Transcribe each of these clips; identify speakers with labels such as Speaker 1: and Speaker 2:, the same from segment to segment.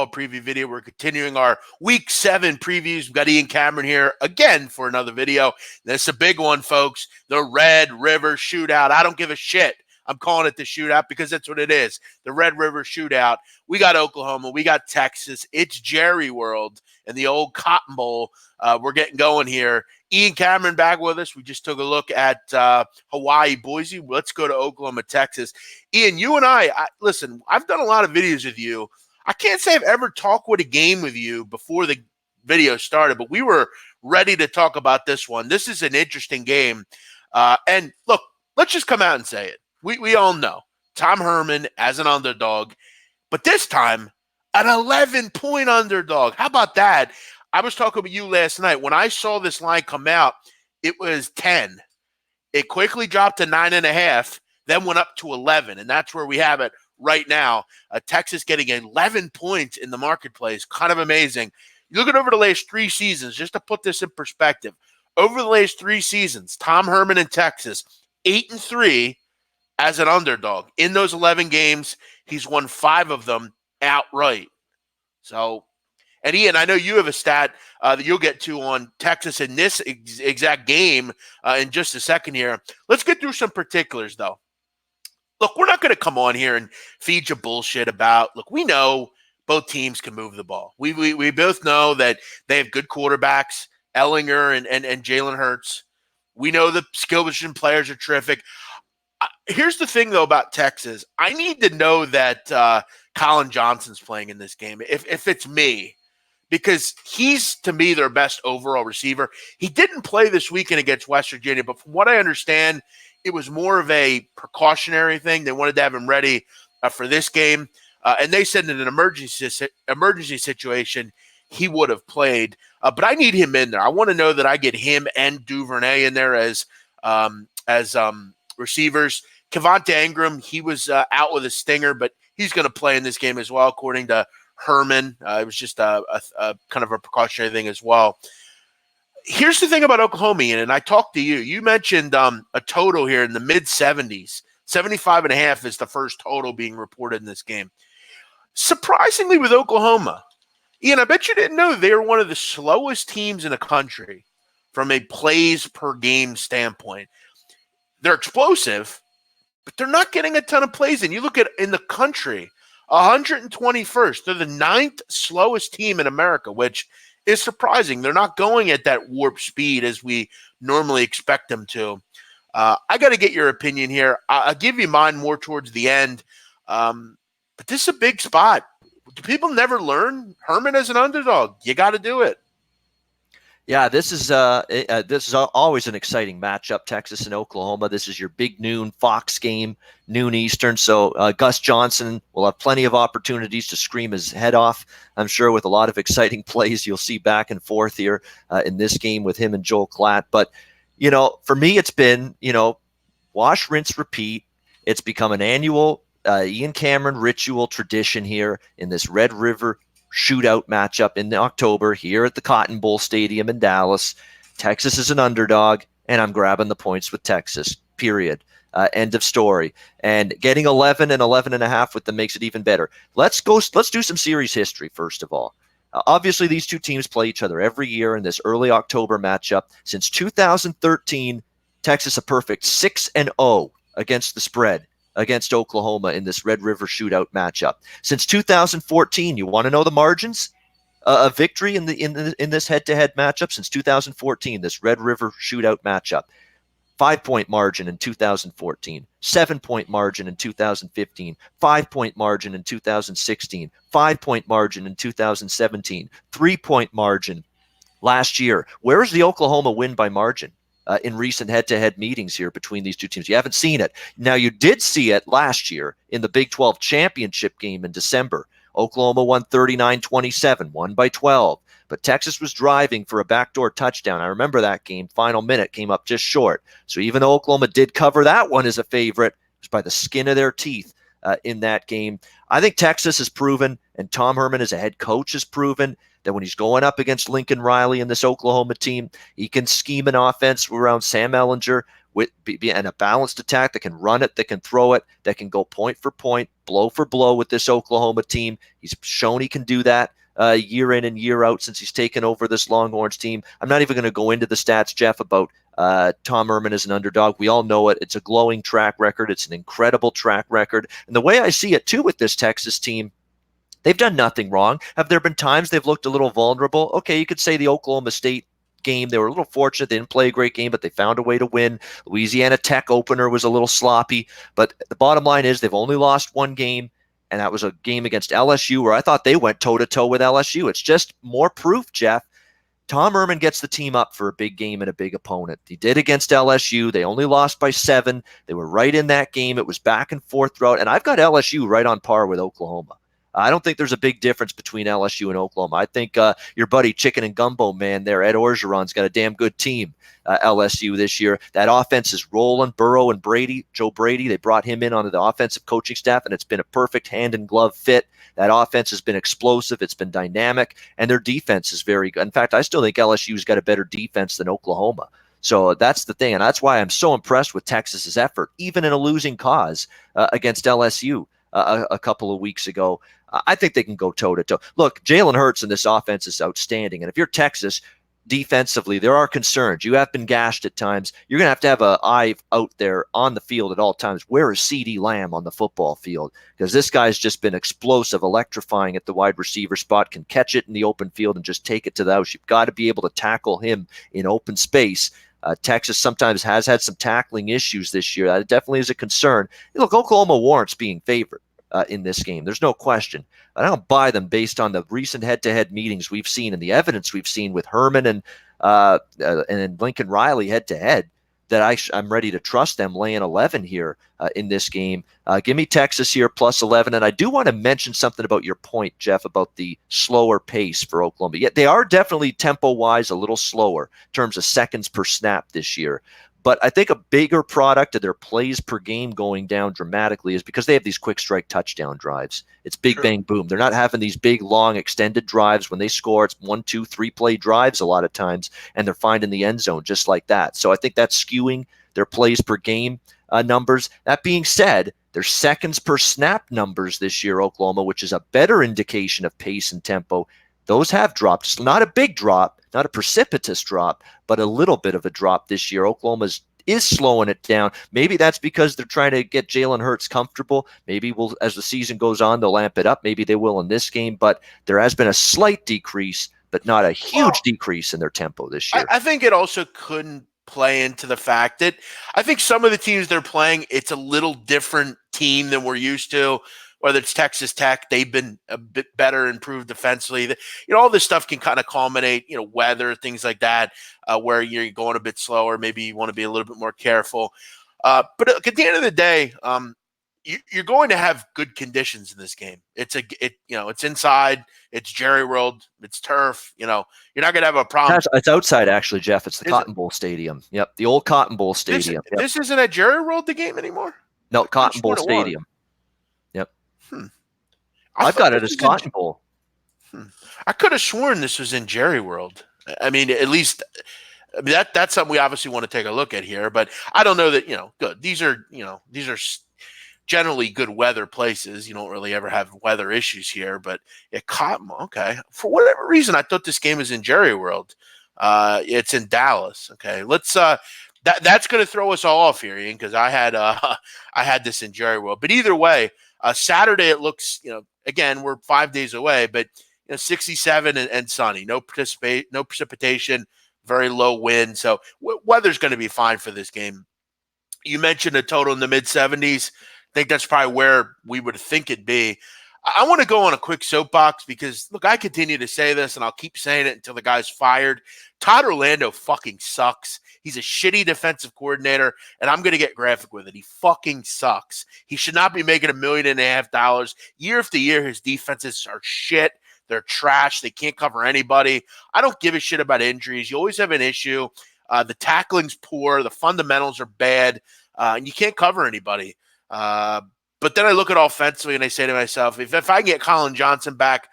Speaker 1: preview video. We're continuing our Week 7 previews. We've got Ian Cameron here again for another video. This is a big one, folks. The Red River Shootout. I don't give a shit. I'm calling it the shootout because that's what it is. The Red River Shootout. We got Oklahoma. We got Texas. It's Jerry World and the old Cotton Bowl. We're getting going here. Ian Cameron back with us. We just took a look at Hawaii, Boise. Let's go to Oklahoma, Texas. Ian, you and I listen, I've done a lot of videos with you. I can't say I've ever talked with a game with you before the video started, but we were ready to talk about this one. This is an interesting game. And look, let's just come out and say it. We all know Tom Herman as an underdog, but this time an 11-point underdog. How about that? I was talking with you last night. When I saw this line come out, it was 10. It quickly dropped to 9.5, then went up to 11, and that's where we have it right now. Texas getting 11 points in the marketplace. Kind of amazing. You look at over the last 3 seasons, just to put this in perspective. Over the last 3 seasons, Tom Herman in Texas, 8-3 as an underdog. In those 11 games, he's won 5 of them outright. So, and Ian, I know you have a stat that you'll get to on Texas in this exact game in just a second here. Let's get through some particulars, though. Look, we're not going to come on here and feed you bullshit about, look, we know both teams can move the ball. We both know that they have good quarterbacks, Ellinger and Jalen Hurts. We know the skill position players are terrific. Here's the thing, though, about Texas. I need to know that Colin Johnson's playing in this game, if it's me, because he's, to me, their best overall receiver. He didn't play this weekend against West Virginia, but from what I understand, it was more of a precautionary thing. They wanted to have him ready for this game, and they said in an emergency situation, he would have played. But I need him in there. I want to know that I get him and Duvernay in there as receivers. Kevonta Ingram, he was out with a stinger, but he's going to play in this game as well, according to Herman. It was just a kind of a precautionary thing as well. Here's the thing about Oklahoma, Ian, and I talked to you. You mentioned a total here in the mid-70s. 75.5 is the first total being reported in this game. Surprisingly, with Oklahoma, Ian, I bet you didn't know they were one of the slowest teams in the country from a plays per game standpoint. They're explosive, but they're not getting a ton of plays in. You look at in the country, 121st. They're the 9th slowest team in America, which is surprising. They're not going at that warp speed as we normally expect them to. I got to get your opinion here. I'll give you mine more towards the end, but this is a big spot. Do people never learn? Herman as an underdog, you got to do it.
Speaker 2: Yeah, this is always an exciting matchup, Texas and Oklahoma. This is your big noon Fox game, noon Eastern. So Gus Johnson will have plenty of opportunities to scream his head off, I'm sure, with a lot of exciting plays you'll see back and forth here in this game with him and Joel Klatt. But, you know, for me, it's been, you know, wash, rinse, repeat. It's become an annual Ian Cameron ritual tradition here in this Red River shootout matchup in October here at the Cotton Bowl Stadium in Dallas. Texas is an underdog, and I'm grabbing the points with Texas, period. End of story. And getting 11 and 11.5 with them makes it even better. Let's do some series history, first of all. Obviously, these two teams play each other every year in this early October matchup. Since 2013, Texas a perfect 6-0 against the spread against Oklahoma in this Red River shootout matchup. Since 2014, you want to know the margins of victory in this head-to-head matchup? Since 2014, this Red River shootout matchup. 5-point margin in 2014, 7-point margin in 2015, 5-point margin in 2016, 5-point margin in 2017, 3-point margin last year. Where is the Oklahoma win by margin? In recent head-to-head meetings here between these two teams. You haven't seen it. Now, you did see it last year in the Big 12 championship game in December. Oklahoma won 39-27, won by 12. But Texas was driving for a backdoor touchdown. I remember that game. Final minute came up just short. So even though Oklahoma did cover that one as a favorite, it was by the skin of their teeth in that game. I think Texas has proven, and Tom Herman as a head coach has proven, that when he's going up against Lincoln Riley and this Oklahoma team, he can scheme an offense around Sam Ehlinger and a balanced attack that can run it, that can throw it, that can go point for point, blow for blow with this Oklahoma team. He's shown he can do that year in and year out since he's taken over this Longhorns team. I'm not even going to go into the stats, Jeff, about Tom Herman as an underdog. We all know it. It's a glowing track record. It's an incredible track record. And the way I see it, too, with this Texas team, they've done nothing wrong. Have there been times they've looked a little vulnerable? Okay, you could say the Oklahoma State game, they were a little fortunate. They didn't play a great game, but they found a way to win. Louisiana Tech opener was a little sloppy. But the bottom line is they've only lost one game, and that was a game against LSU where I thought they went toe-to-toe with LSU. It's just more proof, Jeff. Tom Herman gets the team up for a big game and a big opponent. He did against LSU. They only lost by 7. They were right in that game. It was back and forth throughout, and I've got LSU right on par with Oklahoma. I don't think there's a big difference between LSU and Oklahoma. I think your buddy Chicken and Gumbo man there, Ed Orgeron's got a damn good team, LSU this year. That offense is rolling. Burrow and Joe Brady, they brought him in onto the offensive coaching staff, and it's been a perfect hand-in-glove fit. That offense has been explosive. It's been dynamic, and their defense is very good. In fact, I still think LSU's got a better defense than Oklahoma. So that's the thing, and that's why I'm so impressed with Texas's effort, even in a losing cause against LSU a couple of weeks ago. I think they can go toe-to-toe. Look, Jalen Hurts in this offense is outstanding. And if you're Texas, defensively, there are concerns. You have been gashed at times. You're going to have an eye out there on the field at all times. Where is CeeDee Lamb on the football field? Because this guy's just been explosive, electrifying at the wide receiver spot, can catch it in the open field and just take it to the house. You've got to be able to tackle him in open space. Texas sometimes has had some tackling issues this year. That definitely is a concern. Look, Oklahoma warrants being favored in this game. There's no question. I don't buy them based on the recent head-to-head meetings we've seen and the evidence we've seen with Herman and Lincoln Riley head-to-head that I'm ready to trust them laying 11 here in this game. Give me Texas here plus 11. And I do want to mention something about your point, Jeff, about the slower pace for Oklahoma. Yeah, they are definitely tempo-wise a little slower in terms of seconds per snap this year. But I think a bigger product of their plays per game going down dramatically is because they have these quick strike touchdown drives. It's big, bang, boom. They're not having these big, long, extended drives. When they score, it's 1, 2, 3 play drives a lot of times, and they're finding the end zone just like that. So I think that's skewing their plays per game numbers. That being said, their seconds per snap numbers this year, Oklahoma, which is a better indication of pace and tempo, those have dropped. It's not a big drop, not a precipitous drop, but a little bit of a drop this year. Oklahoma is slowing it down. Maybe that's because they're trying to get Jalen Hurts comfortable. Maybe as the season goes on, they'll amp it up. Maybe they will in this game, but there has been a slight decrease, but not a huge decrease in their tempo this year.
Speaker 1: I think it also couldn't play into the fact that I think some of the teams they're playing, it's a little different team than we're used to. Whether it's Texas Tech, they've been a bit better, improved defensively. All this stuff can kind of culminate, weather, things like that, where you're going a bit slower. Maybe you want to be a little bit more careful. But at the end of the day, you're going to have good conditions in this game. It's inside, it's Jerry World, it's turf. You're not going to have a problem.
Speaker 2: It's outside, actually, Jeff. It's the Cotton Bowl Stadium. Yep, the old Cotton Bowl Stadium.
Speaker 1: This isn't at Jerry World, the game anymore?
Speaker 2: No, Cotton Bowl Stadium. I've got it as Cotton Bowl.
Speaker 1: I could have sworn this was in Jerry World. I mean, at least that's something we obviously want to take a look at here. But I don't know that good. These are generally good weather places. You don't really ever have weather issues here. But Cotton, okay. For whatever reason, I thought this game was in Jerry World. It's in Dallas. Okay, let's. That's going to throw us all off here, Ian, because I had this in Jerry World. But either way. Saturday, it looks, again, we're 5 days away, but 67 and sunny, no precipitation, very low wind. So weather's going to be fine for this game. You mentioned a total in the mid-70s. I think that's probably where we would think it'd be. I want to go on a quick soapbox because, look, I continue to say this, and I'll keep saying it until the guy's fired. Todd Orlando fucking sucks. He's a shitty defensive coordinator, and I'm going to get graphic with it. He fucking sucks. He should not be making $1.5 million. Year after year, his defenses are shit. They're trash. They can't cover anybody. I don't give a shit about injuries. You always have an issue. The tackling's poor. The fundamentals are bad, and you can't cover anybody. But then I look at offensively, and I say to myself, if I can get Colin Johnson back,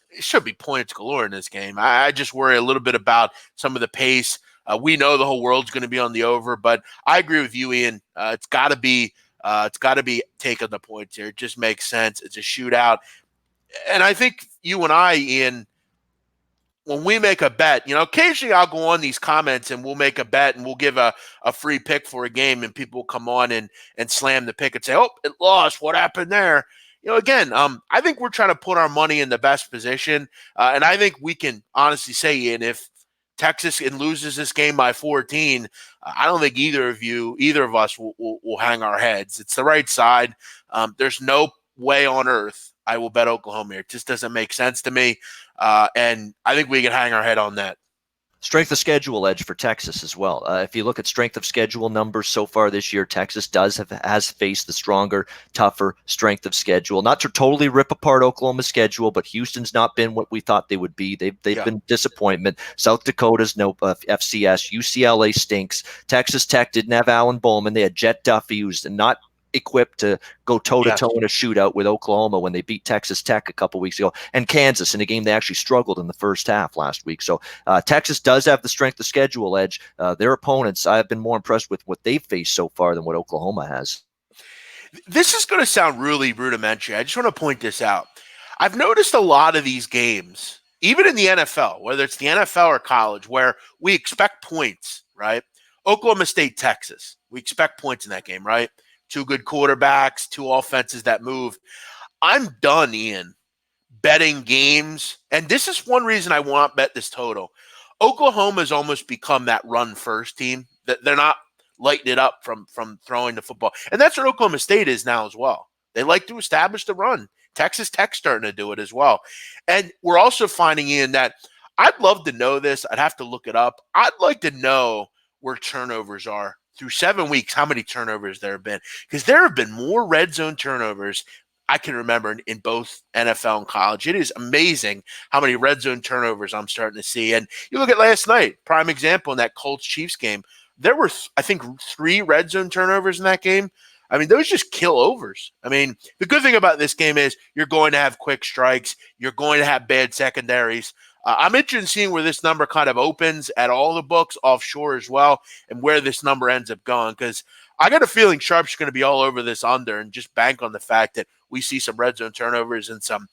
Speaker 1: it should be points galore in this game. I just worry a little bit about some of the pace. We know the whole world's going to be on the over, but I agree with you, Ian. It's got to be taking the points here. It just makes sense. It's a shootout, and I think you and I, Ian, when we make a bet, occasionally I'll go on these comments and we'll make a bet and we'll give a free pick for a game, and people will come on and slam the pick and say, "Oh, it lost. What happened there?" Again, I think we're trying to put our money in the best position, and I think we can honestly say, Ian, if Texas loses this game by 14, I don't think either of us will hang our heads. It's the right side. There's no way on earth I will bet Oklahoma here. It just doesn't make sense to me. And I think we can hang our head on that.
Speaker 2: Strength of schedule edge for Texas as well. If you look at strength of schedule numbers so far this year, Texas has faced the stronger, tougher strength of schedule. Not to totally rip apart Oklahoma's schedule, but Houston's not been what we thought they would be. They've been disappointment. South Dakota's no FCS. UCLA stinks. Texas Tech didn't have Alan Bowman. They had Jet Duffy, who's not equipped to go toe-to-toe in a shootout with Oklahoma when they beat Texas Tech a couple weeks ago, and Kansas in a game they actually struggled in the first half last week. So Texas does have the strength of schedule edge. Their opponents, I've been more impressed with what they've faced so far than what Oklahoma has.
Speaker 1: This is going to sound really rudimentary. I just want to point this out. I've noticed a lot of these games, even in the NFL, whether it's the NFL or college, where we expect points, right? Oklahoma State, Texas. We expect points in that game, right? Two good quarterbacks, two offenses that move. I'm done, Ian, betting games. And this is one reason I want to bet this total. Oklahoma's almost become that run-first team. They're not lighting it up from throwing the football. And that's what Oklahoma State is now as well. They like to establish the run. Texas Tech's starting to do it as well. And we're also finding, Ian, that I'd love to know this. I'd have to look it up. I'd like to know where turnovers are. Through 7 weeks, how many turnovers there have been. Because there have been more red zone turnovers I can remember in both NFL and college. It is amazing how many red zone turnovers I'm starting to see. And you look at last night, prime example in that Colts-Chiefs game. There were, I think, 3 red zone turnovers in that game. I mean, those just kill overs. I mean, the good thing about this game is you're going to have quick strikes. You're going to have bad secondaries. I'm interested in seeing where this number kind of opens at all the books offshore as well, and where this number ends up going, because I got a feeling Sharp's going to be all over this under and just bank on the fact that we see some red zone turnovers and some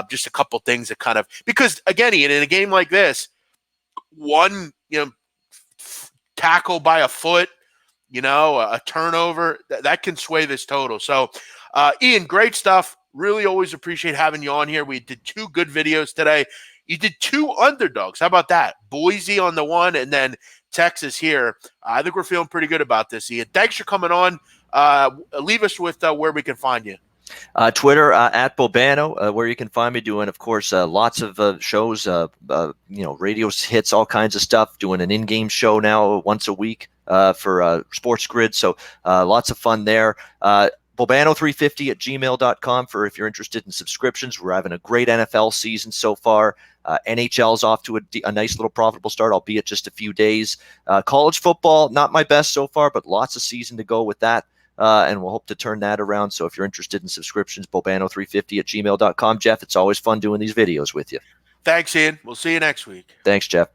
Speaker 1: just a couple things that kind of – because, again, Ian, in a game like this, one tackle by a foot, a turnover, that can sway this total. So, Ian, great stuff. Really always appreciate having you on here. We did 2 good videos today. You did 2 underdogs. How about that? Boise on the one and then Texas here. I think we're feeling pretty good about this, Ian. Thanks for coming on. Leave us with where we can find you.
Speaker 2: Twitter at Bobano, where you can find me doing, of course, lots of shows, radio hits, all kinds of stuff, doing an in-game show now once a week for Sports Grid. So lots of fun there. Bobano350 at gmail.com for if you're interested in subscriptions. We're having a great NFL season so far. NHL's off to a nice little profitable start, albeit just a few days. College football, not my best so far, but lots of season to go with that. And we'll hope to turn that around. So if you're interested in subscriptions, Bobano350 at gmail.com. Jeff, it's always fun doing these videos with you.
Speaker 1: Thanks, Ian. We'll see you next week.
Speaker 2: Thanks, Jeff.